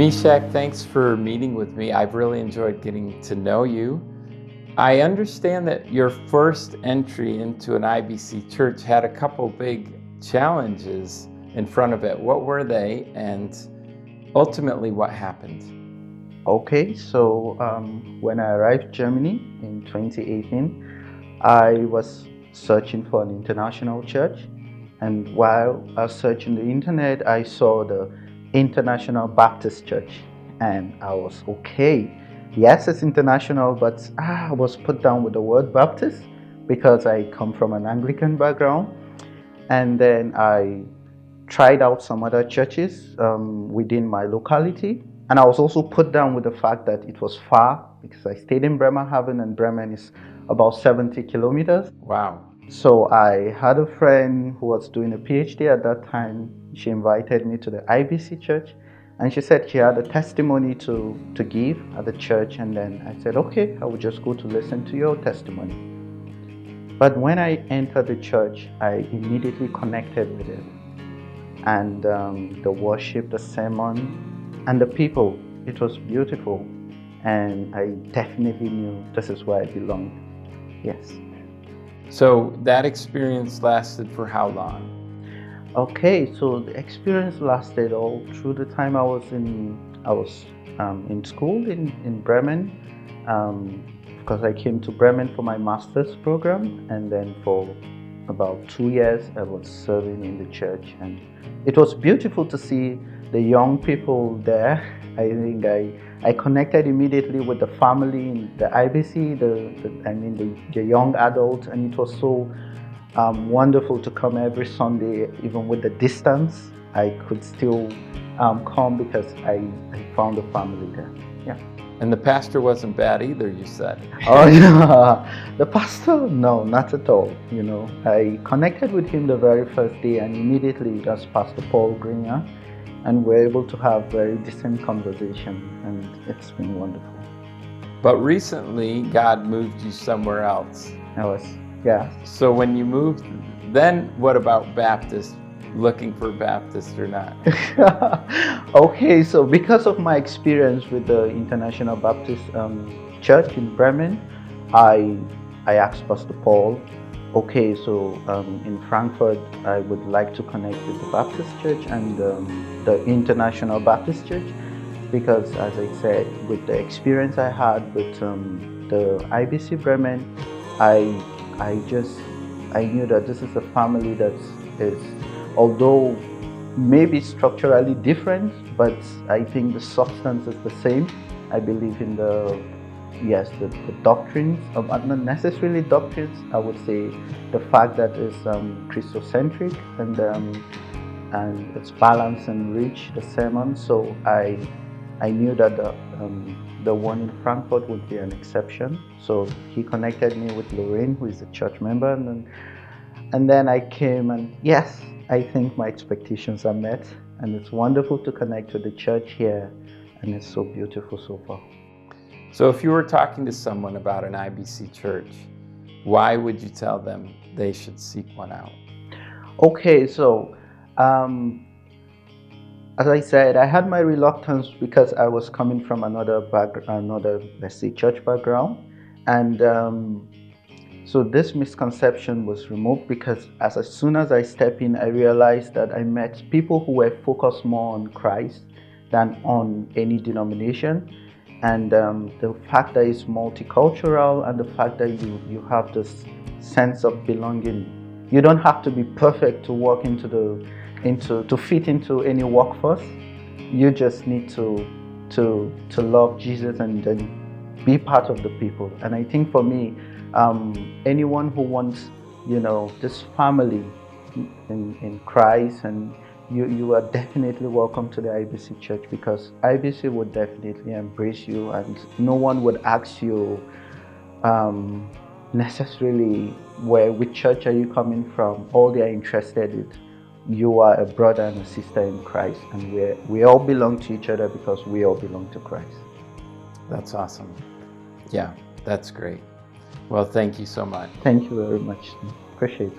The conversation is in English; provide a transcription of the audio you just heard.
Meshach, thanks for meeting with me. I've really enjoyed getting to know you. I understand that your first entry into an IBC church had a couple big challenges in front of it. What were they, and ultimately what happened? Okay, so when I arrived in Germany in 2018, I was searching for an international church. And while I was searching the internet, I saw the International Baptist Church. And I was okay. Yes, it's international, but I was put down with the word Baptist because I come from an Anglican background. And then I tried out some other churches within my locality. And I was also put down with the fact that it was far because I stayed in Bremerhaven, and Bremen is about 70 kilometers. Wow. So I had a friend who was doing a PhD at that time. She invited me to the IBC church, and she said she had a testimony to give at the church. And then I said, okay, I would just go to listen to your testimony. But when I entered the church, I immediately connected with it. And the worship, the sermon, and the people, it was beautiful. And I definitely knew this is where I belonged. Yes. So that experience lasted for how long? Okay, so the experience lasted all through the time I was in school in Bremen, because I came to Bremen for my master's program, and then for about 2 years I was serving in the church, and it was beautiful to see the young people there. I think I connected immediately with the family in the IBC, the young adults, and it was so wonderful to come every Sunday. Even with the distance, I could still come because I found a family there. Yeah. And the pastor wasn't bad either, you said. Oh yeah, the pastor? No, not at all. You know, I connected with him the very first day, and immediately that's Pastor Paul Green, and we're able to have very decent conversation, and it's been wonderful. But recently, God moved you somewhere else. Yeah. So when you moved, then what about Baptist? Looking for Baptist or not? Okay, so because of my experience with the International Baptist Church in Bremen, I asked Pastor Paul, okay, so in Frankfurt, I would like to connect with the Baptist Church and the International Baptist Church, because as I said, with the experience I had with the IBC Bremen, I knew that this is a family that is, although maybe structurally different, but I think the substance is the same. I believe in the doctrines, not necessarily doctrines, I would say the fact that it's Christocentric and it's balanced and rich, the sermon. So I knew that the one in Frankfurt would be an exception. So he connected me with Lorraine, who is a church member, and then I came, and yes, I think my expectations are met, and it's wonderful to connect with the church here, and it's so beautiful so far. So if you were talking to someone about an IBC church, why would you tell them they should seek one out? Okay, so as I said, I had my reluctance because I was coming from another let's say church background, and so this misconception was removed because as soon as I stepped in, I realized that I met people who were focused more on Christ than on any denomination. And the fact that it's multicultural, and the fact that you have this sense of belonging. You don't have to be perfect to walk to fit into any workforce. You just need to love Jesus and then be part of the people. And I think for me, anyone who wants, this family in Christ, and you are definitely welcome to the IBC church, because IBC would definitely embrace you, and no one would ask you necessarily which church are you coming from. All they are interested in, you are a brother and a sister in Christ, and we all belong to each other because we all belong to Christ. That's awesome. Yeah, that's great. Well, thank you so much. Thank you very much. Appreciate it.